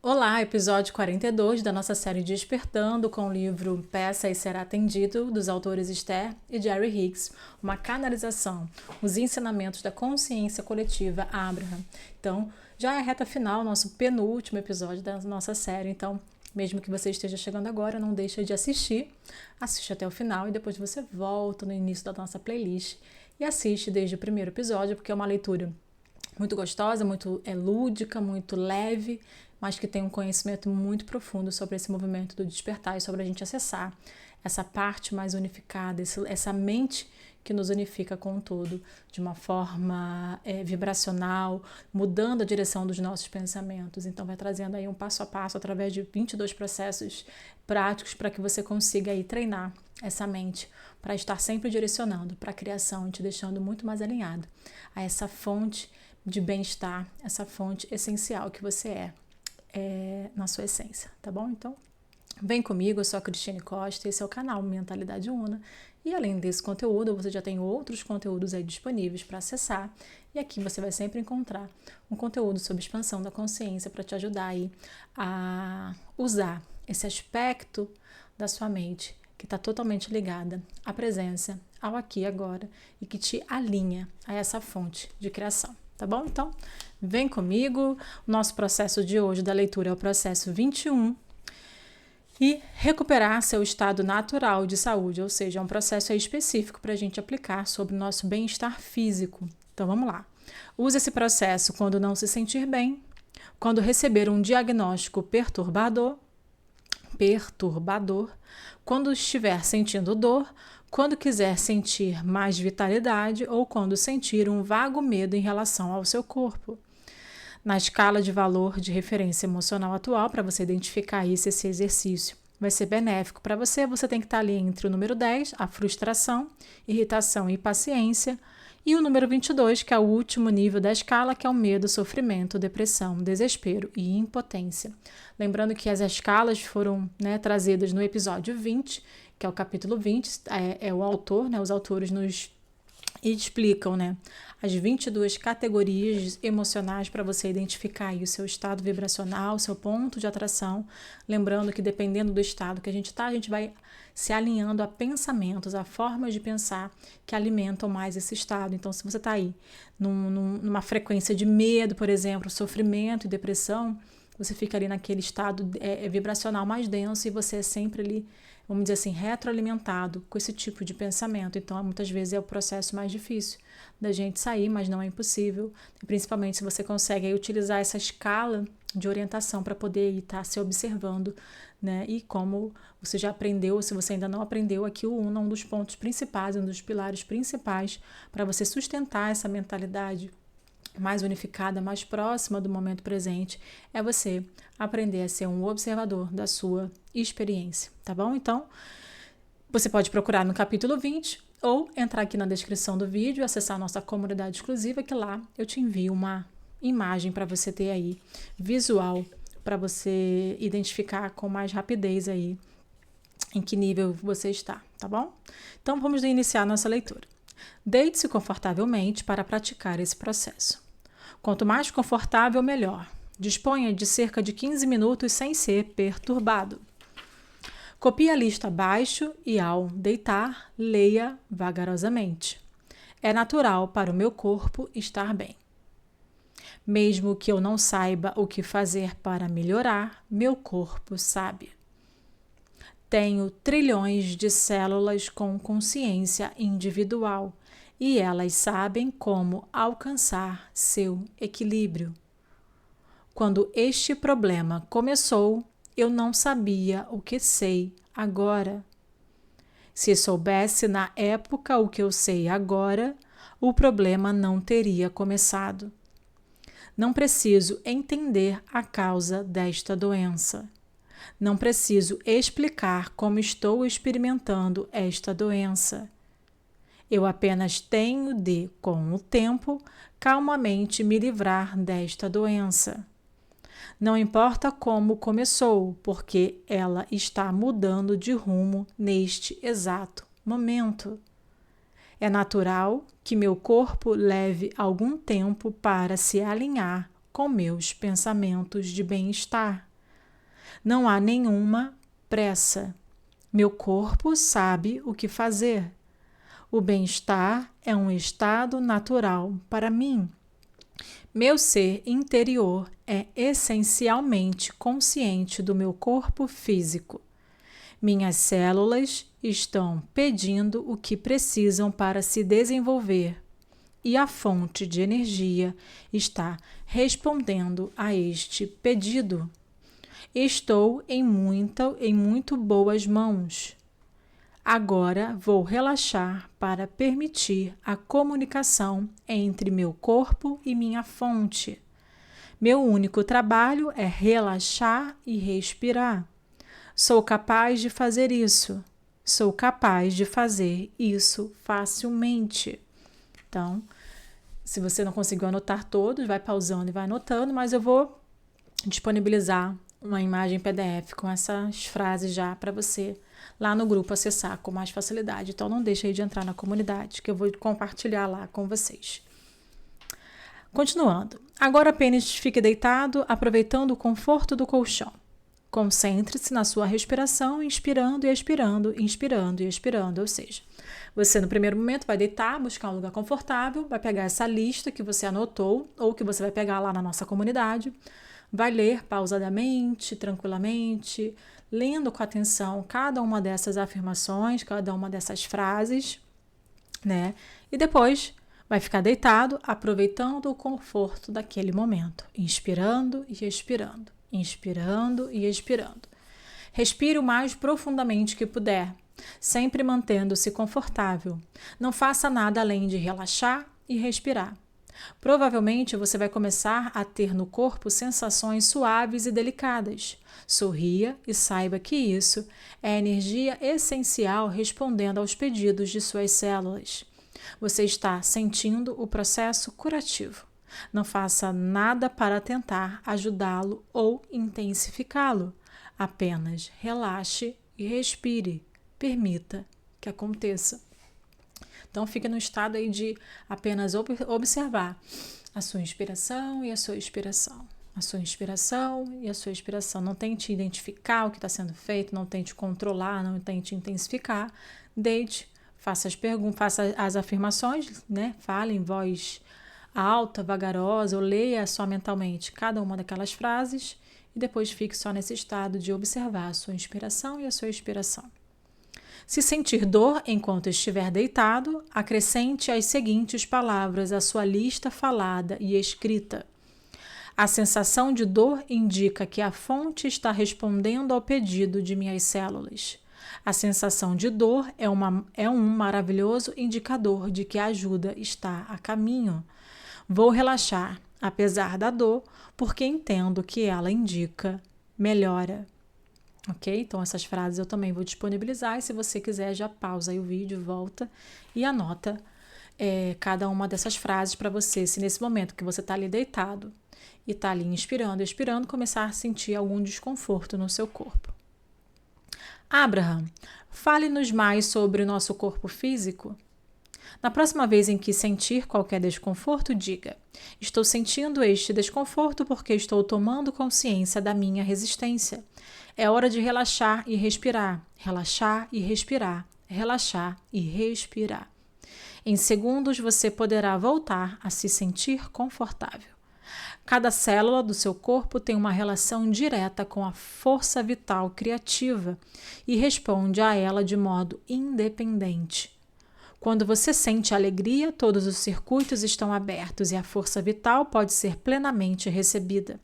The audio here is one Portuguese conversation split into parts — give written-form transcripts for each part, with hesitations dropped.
Olá, episódio 42 da nossa série Despertando com o livro Peça e Será Atendido, dos autores Esther e Jerry Hicks, uma canalização, os ensinamentos da consciência coletiva Abraham. Então, já é a reta final, nosso penúltimo episódio da nossa série, então, mesmo que você esteja chegando agora, não deixa de assistir, assiste até o final e depois você volta no início da nossa playlist e assiste desde o primeiro episódio, porque é uma leitura muito gostosa, muito lúdica, muito leve, mas que tem um conhecimento muito profundo sobre esse movimento do despertar e sobre a gente acessar essa parte mais unificada, essa mente que nos unifica com o todo, de uma forma vibracional, mudando a direção dos nossos pensamentos. Então vai trazendo aí um passo a passo, através de 22 processos práticos, para que você consiga aí treinar essa mente, para estar sempre direcionando para a criação e te deixando muito mais alinhado a essa fonte de bem-estar, essa fonte essencial que você na sua essência, tá bom? Então, vem comigo, eu sou a Cristiane Costa, esse é o canal Mentalidade Una, e além desse conteúdo, você já tem outros conteúdos aí disponíveis para acessar, e aqui você vai sempre encontrar um conteúdo sobre expansão da consciência para te ajudar aí a usar esse aspecto da sua mente que está totalmente ligada à presença, ao aqui e agora, e que te alinha a essa fonte de criação. Tá bom? Então, vem comigo. O nosso processo de hoje da leitura é o processo 21. E recuperar seu estado natural de saúde, ou seja, é um processo específico para a gente aplicar sobre o nosso bem-estar físico. Então, vamos lá. Use esse processo quando não se sentir bem, quando receber um diagnóstico perturbador, quando estiver sentindo dor, quando quiser sentir mais vitalidade ou quando sentir um vago medo em relação ao seu corpo. Na escala de valor de referência emocional atual, para você identificar isso, esse exercício vai ser benéfico para você, você tem que estar ali entre o número 10, a frustração, irritação e impaciência, e o número 22, que é o último nível da escala, que é o medo, sofrimento, depressão, desespero e impotência. Lembrando que as escalas foram trazidas no episódio 20, que é o capítulo 20, o autor, os autores nos explicam as 22 categorias emocionais para você identificar aí o seu estado vibracional, o seu ponto de atração. Lembrando que dependendo do estado que a gente está, a gente vai se alinhando a pensamentos, a formas de pensar que alimentam mais esse estado. Então, se você está aí numa frequência de medo, por exemplo, sofrimento e depressão, você fica ali naquele estado vibracional mais denso e você é sempre ali, vamos dizer assim, retroalimentado com esse tipo de pensamento. Então, muitas vezes é o processo mais difícil da gente sair, mas não é impossível. Principalmente se você consegue aí utilizar essa escala de orientação para poder estar se observando, E como você já aprendeu, ou se você ainda não aprendeu, aqui o Una, um dos pontos principais, um dos pilares principais para você sustentar essa mentalidade mais unificada, mais próxima do momento presente, é você aprender a ser um observador da sua experiência, tá bom? Então, você pode procurar no capítulo 20 ou entrar aqui na descrição do vídeo e acessar a nossa comunidade exclusiva, que lá eu te envio uma imagem para você ter aí, visual, para você identificar com mais rapidez aí em que nível você está, tá bom? Então, vamos iniciar a nossa leitura. Deite-se confortavelmente para praticar esse processo. Quanto mais confortável, melhor. Disponha de cerca de 15 minutos sem ser perturbado. Copie a lista abaixo e, ao deitar, leia vagarosamente. É natural para o meu corpo estar bem. Mesmo que eu não saiba o que fazer para melhorar, meu corpo sabe. Tenho trilhões de células com consciência individual e elas sabem como alcançar seu equilíbrio. Quando este problema começou, eu não sabia o que sei agora. Se soubesse na época o que eu sei agora, o problema não teria começado. Não preciso entender a causa desta doença. Não preciso explicar como estou experimentando esta doença. Eu apenas tenho de, com o tempo, calmamente me livrar desta doença. Não importa como começou, porque ela está mudando de rumo neste exato momento. É natural que meu corpo leve algum tempo para se alinhar com meus pensamentos de bem-estar. Não há nenhuma pressa. Meu corpo sabe o que fazer. O bem-estar é um estado natural para mim. Meu ser interior é essencialmente consciente do meu corpo físico. Minhas células estão pedindo o que precisam para se desenvolver e a fonte de energia está respondendo a este pedido. Estou em muito boas mãos. Agora vou relaxar para permitir a comunicação entre meu corpo e minha fonte. Meu único trabalho é relaxar e respirar. Sou capaz de fazer isso. Sou capaz de fazer isso facilmente. Então, se você não conseguiu anotar todos, vai pausando e vai anotando, mas eu vou disponibilizar uma imagem PDF com essas frases já para você lá no grupo acessar com mais facilidade. Então não deixe aí de entrar na comunidade, que eu vou compartilhar lá com vocês. Continuando. Agora apenas fique deitado, aproveitando o conforto do colchão. Concentre-se na sua respiração, inspirando e expirando, inspirando e expirando. Ou seja, você no primeiro momento vai deitar, buscar um lugar confortável, vai pegar essa lista que você anotou ou que você vai pegar lá na nossa comunidade, vai ler pausadamente, tranquilamente, lendo com atenção cada uma dessas afirmações, cada uma dessas frases, né? E depois vai ficar deitado, aproveitando o conforto daquele momento, inspirando e expirando, inspirando e expirando. Respire o mais profundamente que puder, sempre mantendo-se confortável. Não faça nada além de relaxar e respirar. Provavelmente você vai começar a ter no corpo sensações suaves e delicadas. Sorria e saiba que isso é a energia essencial respondendo aos pedidos de suas células. Você está sentindo o processo curativo. Não faça nada para tentar ajudá-lo ou intensificá-lo. Apenas relaxe e respire. Permita que aconteça. Então, fique no estado aí de apenas observar a sua inspiração e a sua expiração. A sua inspiração e a sua expiração. Não tente identificar o que está sendo feito, não tente controlar, não tente intensificar. Deite, faça as perguntas, faça as afirmações, né? Fale em voz alta, vagarosa, ou leia só mentalmente cada uma daquelas frases e depois fique só nesse estado de observar a sua inspiração e a sua expiração. Se sentir dor enquanto estiver deitado, acrescente as seguintes palavras à sua lista falada e escrita. A sensação de dor indica que a fonte está respondendo ao pedido de minhas células. A sensação de dor é um maravilhoso indicador de que a ajuda está a caminho. Vou relaxar, apesar da dor, porque entendo que ela indica melhora. Ok? Então, essas frases eu também vou disponibilizar e se você quiser já pausa aí o vídeo, volta e anota cada uma dessas frases para você, se nesse momento que você está ali deitado e está ali inspirando e expirando, começar a sentir algum desconforto no seu corpo. Abraham, fale-nos mais sobre o nosso corpo físico. Na próxima vez em que sentir qualquer desconforto, diga: estou sentindo este desconforto porque estou tomando consciência da minha resistência. É hora de relaxar e respirar, relaxar e respirar, relaxar e respirar. Em segundos você poderá voltar a se sentir confortável. Cada célula do seu corpo tem uma relação direta com a força vital criativa e responde a ela de modo independente. Quando você sente alegria, todos os circuitos estão abertos e a força vital pode ser plenamente recebida.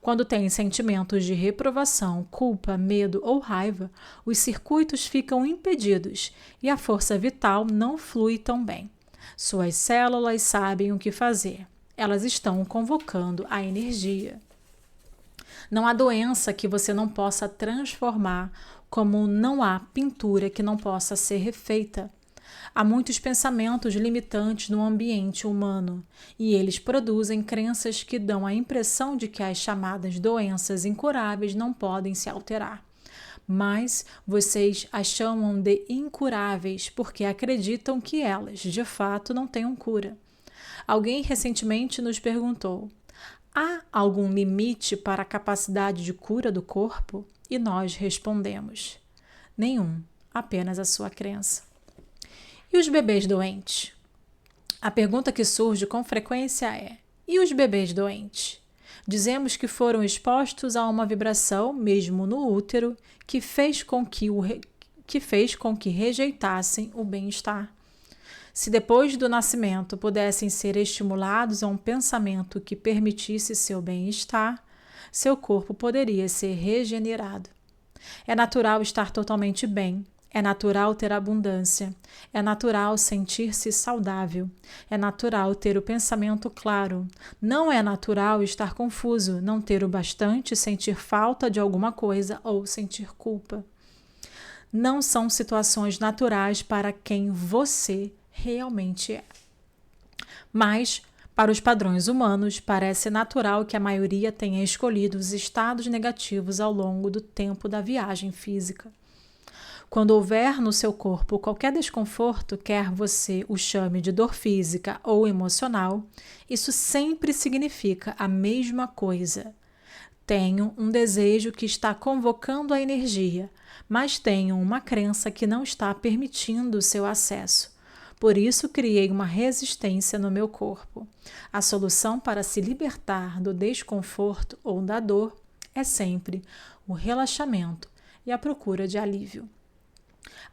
Quando tem sentimentos de reprovação, culpa, medo ou raiva, os circuitos ficam impedidos e a força vital não flui tão bem. Suas células sabem o que fazer. Elas estão convocando a energia. Não há doença que você não possa transformar, como não há pintura que não possa ser refeita. Há muitos pensamentos limitantes no ambiente humano e eles produzem crenças que dão a impressão de que as chamadas doenças incuráveis não podem se alterar. Mas vocês as chamam de incuráveis porque acreditam que elas, de fato, não tenham cura. Alguém recentemente nos perguntou: há algum limite para a capacidade de cura do corpo? E nós respondemos: nenhum, apenas a sua crença. E os bebês doentes? A pergunta que surge com frequência é: e os bebês doentes? Dizemos que foram expostos a uma vibração, mesmo no útero, que fez com que rejeitassem o bem-estar. Se depois do nascimento pudessem ser estimulados a um pensamento que permitisse seu bem-estar, seu corpo poderia ser regenerado. É natural estar totalmente bem. É natural ter abundância, é natural sentir-se saudável, é natural ter o pensamento claro. Não é natural estar confuso, não ter o bastante, sentir falta de alguma coisa ou sentir culpa. Não são situações naturais para quem você realmente é. Mas, para os padrões humanos, parece natural que a maioria tenha escolhido os estados negativos ao longo do tempo da viagem física. Quando houver no seu corpo qualquer desconforto, quer você o chame de dor física ou emocional, isso sempre significa a mesma coisa. Tenho um desejo que está convocando a energia, mas tenho uma crença que não está permitindo o seu acesso. Por isso criei uma resistência no meu corpo. A solução para se libertar do desconforto ou da dor é sempre o relaxamento e a procura de alívio.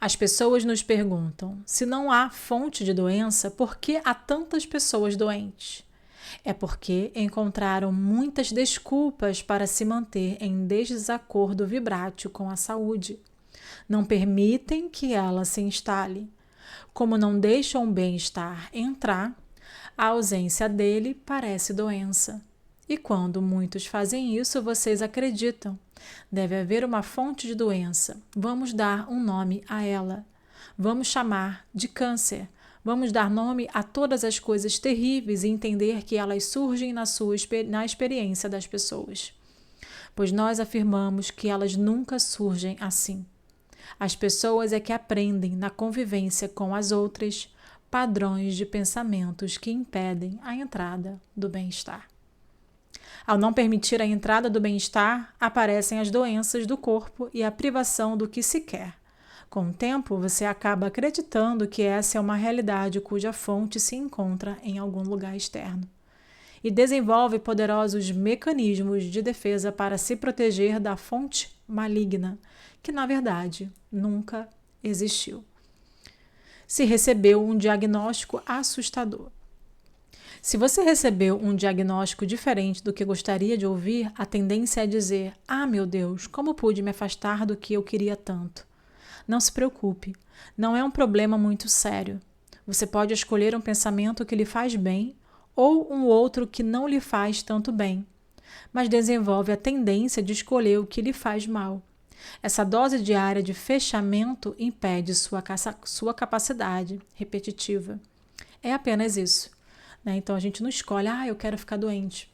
As pessoas nos perguntam: se não há fonte de doença, por que há tantas pessoas doentes? É porque encontraram muitas desculpas para se manter em desacordo vibrátil com a saúde. Não permitem que ela se instale. Como não deixam o bem-estar entrar, a ausência dele parece doença. E quando muitos fazem isso, vocês acreditam. Deve haver uma fonte de doença. Vamos dar um nome a ela. Vamos chamar de câncer. Vamos dar nome a todas as coisas terríveis e entender que elas surgem na experiência das pessoas. Pois nós afirmamos que elas nunca surgem assim. As pessoas é que aprendem na convivência com as outras padrões de pensamentos que impedem a entrada do bem-estar. Ao não permitir a entrada do bem-estar, aparecem as doenças do corpo e a privação do que se quer. Com o tempo, você acaba acreditando que essa é uma realidade cuja fonte se encontra em algum lugar externo. E desenvolve poderosos mecanismos de defesa para se proteger da fonte maligna, que na verdade nunca existiu. Se recebeu um diagnóstico assustador. Se você recebeu um diagnóstico diferente do que gostaria de ouvir, a tendência é dizer: ah, meu Deus, como pude me afastar do que eu queria tanto? Não se preocupe, não é um problema muito sério. Você pode escolher um pensamento que lhe faz bem ou um outro que não lhe faz tanto bem, mas desenvolve a tendência de escolher o que lhe faz mal. Essa dose diária de fechamento impede sua capacidade repetitiva. É apenas isso. Então a gente não escolhe: eu quero ficar doente.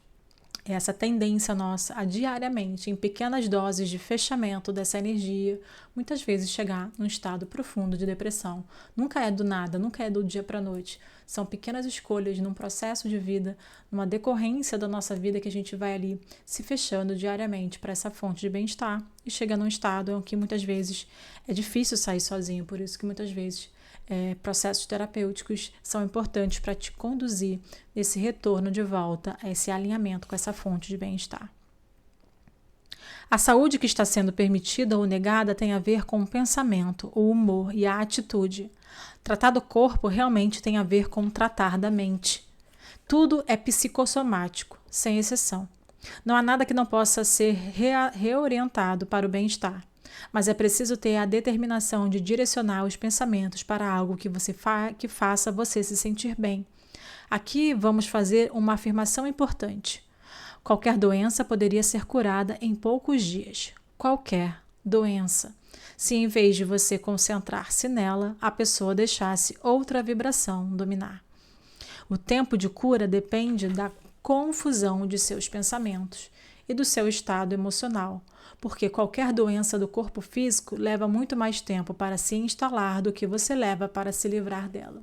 É essa tendência nossa a diariamente, em pequenas doses de fechamento dessa energia, muitas vezes chegar num estado profundo de depressão. Nunca é do nada, nunca é do dia para a noite. São pequenas escolhas num processo de vida, numa decorrência da nossa vida que a gente vai ali se fechando diariamente para essa fonte de bem-estar e chega num estado em que muitas vezes é difícil sair sozinho, por isso que muitas vezes processos terapêuticos são importantes para te conduzir nesse retorno de volta a esse alinhamento com essa fonte de bem-estar. A saúde que está sendo permitida ou negada tem a ver com o pensamento, o humor e a atitude. Tratar do corpo realmente tem a ver com tratar da mente. Tudo é psicossomático, sem exceção. Não há nada que não possa ser reorientado para o bem-estar. Mas é preciso ter a determinação de direcionar os pensamentos para algo que faça você se sentir bem. Aqui vamos fazer uma afirmação importante. Qualquer doença poderia ser curada em poucos dias. Qualquer doença. Se em vez de você concentrar-se nela, a pessoa deixasse outra vibração dominar. O tempo de cura depende da confusão de seus pensamentos e do seu estado emocional, porque qualquer doença do corpo físico leva muito mais tempo para se instalar do que você leva para se livrar dela.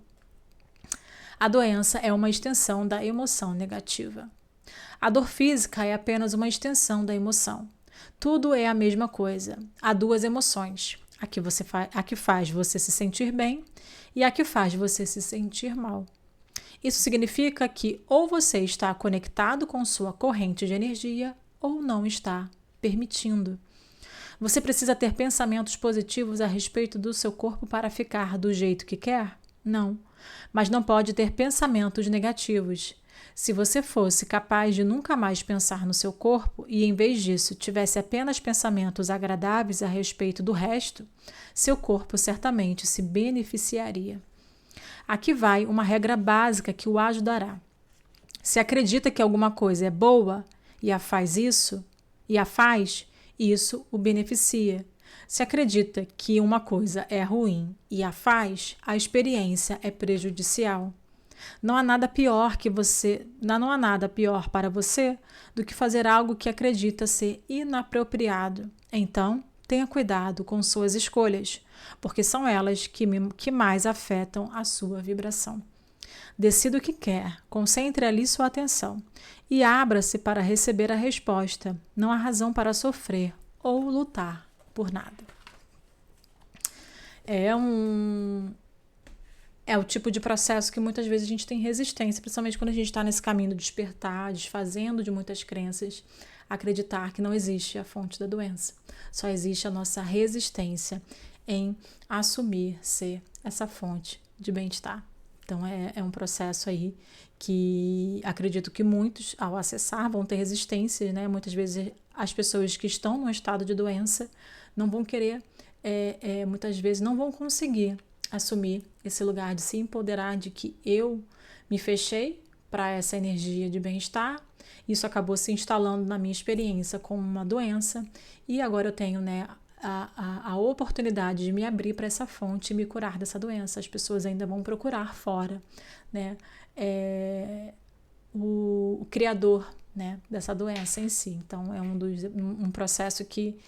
A doença é uma extensão da emoção negativa. A dor física é apenas uma extensão da emoção. Tudo é a mesma coisa. Há duas emoções: a que faz você se sentir bem e a que faz você se sentir mal. Isso significa que ou você está conectado com sua corrente de energia ou não está permitindo. Você precisa ter pensamentos positivos a respeito do seu corpo para ficar do jeito que quer? Não. Mas não pode ter pensamentos negativos. Se você fosse capaz de nunca mais pensar no seu corpo e, em vez disso, tivesse apenas pensamentos agradáveis a respeito do resto, seu corpo certamente se beneficiaria. Aqui vai uma regra básica que o ajudará. Se acredita que alguma coisa é boa e a faz, isso o beneficia. Se acredita que uma coisa é ruim e a faz, a experiência é prejudicial. Não há nada pior para você do que fazer algo que acredita ser inapropriado. Então, tenha cuidado com suas escolhas, porque são elas que mais afetam a sua vibração. Decida o que quer, concentre ali sua atenção e abra-se para receber a resposta. Não há razão para sofrer ou lutar por nada. É o tipo de processo que muitas vezes a gente tem resistência, principalmente quando a gente está nesse caminho do despertar, desfazendo de muitas crenças, acreditar que não existe a fonte da doença. Só existe a nossa resistência em assumir ser essa fonte de bem-estar. Então, é um processo aí que acredito que muitos, ao acessar, vão ter resistência, né? Muitas vezes as pessoas que estão num estado de doença não vão querer, muitas vezes não vão conseguir assumir esse lugar de se empoderar de que eu me fechei para essa energia de bem-estar. Isso acabou se instalando na minha experiência como uma doença e agora eu tenho, né, a oportunidade de me abrir para essa fonte e me curar dessa doença. As pessoas ainda vão procurar fora, né, o criador, né, dessa doença em si. Então é um processo que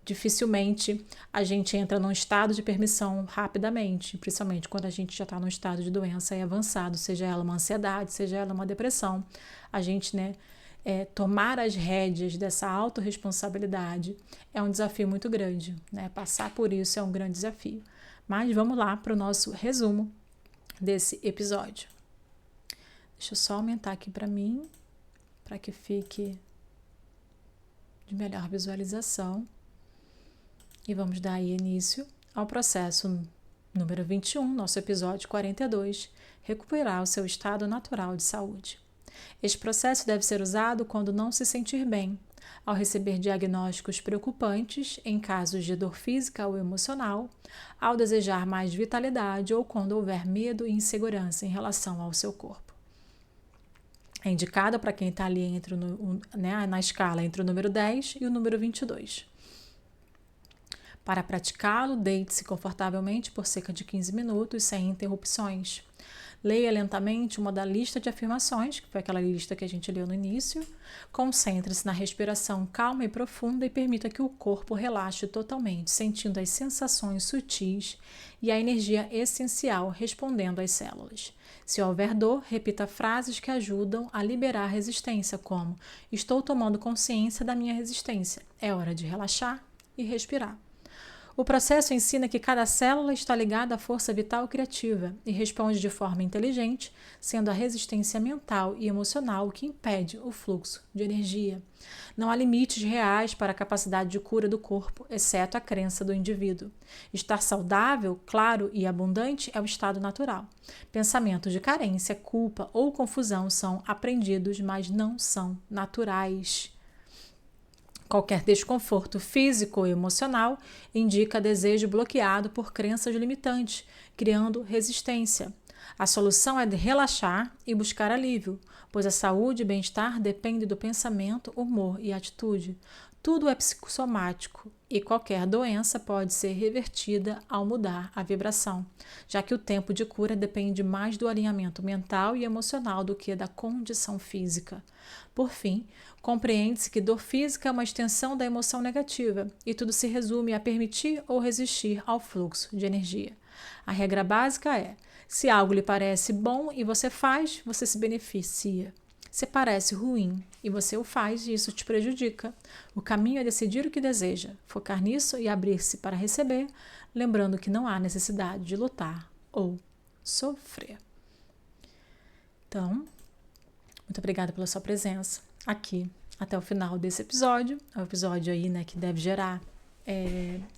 dificilmente a gente entra num estado de permissão rapidamente, principalmente quando a gente já está num estado de doença avançado, seja ela uma ansiedade, seja ela uma depressão. A gente, né, tomar as rédeas dessa autorresponsabilidade é um desafio muito grande, né? Passar por isso é um grande desafio. Mas vamos lá para o nosso resumo desse episódio. Deixa eu só aumentar aqui para mim, para que fique de melhor visualização. E vamos dar aí início ao processo número 21, nosso episódio 42, recuperar o seu estado natural de saúde. Este processo deve ser usado quando não se sentir bem, ao receber diagnósticos preocupantes em casos de dor física ou emocional, ao desejar mais vitalidade ou quando houver medo e insegurança em relação ao seu corpo. É indicado para quem está ali na escala entre o número 10 e o número 22. Para praticá-lo, deite-se confortavelmente por cerca de 15 minutos, sem interrupções. Leia lentamente uma da lista de afirmações, que foi aquela lista que a gente leu no início. Concentre-se na respiração calma e profunda e permita que o corpo relaxe totalmente, sentindo as sensações sutis e a energia essencial respondendo às células. Se houver dor, repita frases que ajudam a liberar a resistência, como: estou tomando consciência da minha resistência. É hora de relaxar e respirar. O processo ensina que cada célula está ligada à força vital criativa e responde de forma inteligente, sendo a resistência mental e emocional o que impede o fluxo de energia. Não há limites reais para a capacidade de cura do corpo, exceto a crença do indivíduo. Estar saudável, claro e abundante é o estado natural. Pensamentos de carência, culpa ou confusão são aprendidos, mas não são naturais. Qualquer desconforto físico ou emocional indica desejo bloqueado por crenças limitantes, criando resistência. A solução é de relaxar e buscar alívio, pois a saúde e bem-estar dependem do pensamento, humor e atitude. Tudo é psicossomático e qualquer doença pode ser revertida ao mudar a vibração, já que o tempo de cura depende mais do alinhamento mental e emocional do que da condição física. Por fim, compreende-se que dor física é uma extensão da emoção negativa e tudo se resume a permitir ou resistir ao fluxo de energia. A regra básica é: se algo lhe parece bom e você faz, você se beneficia. se parece ruim e você o faz e isso te prejudica. O caminho é decidir o que deseja, focar nisso e abrir-se para receber, lembrando que não há necessidade de lutar ou sofrer. Então, muito obrigada pela sua presença aqui até o final desse episódio. É um episódio aí, né, que deve gerar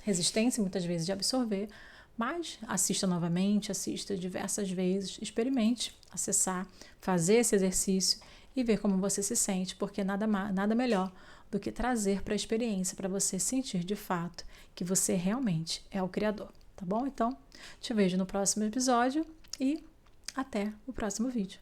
resistência muitas vezes de absorver, mas assista novamente, assista diversas vezes, experimente acessar, fazer esse exercício e ver como você se sente, porque nada melhor do que trazer para a experiência, para você sentir de fato que você realmente é o criador, tá bom? Então, te vejo no próximo episódio e até o próximo vídeo.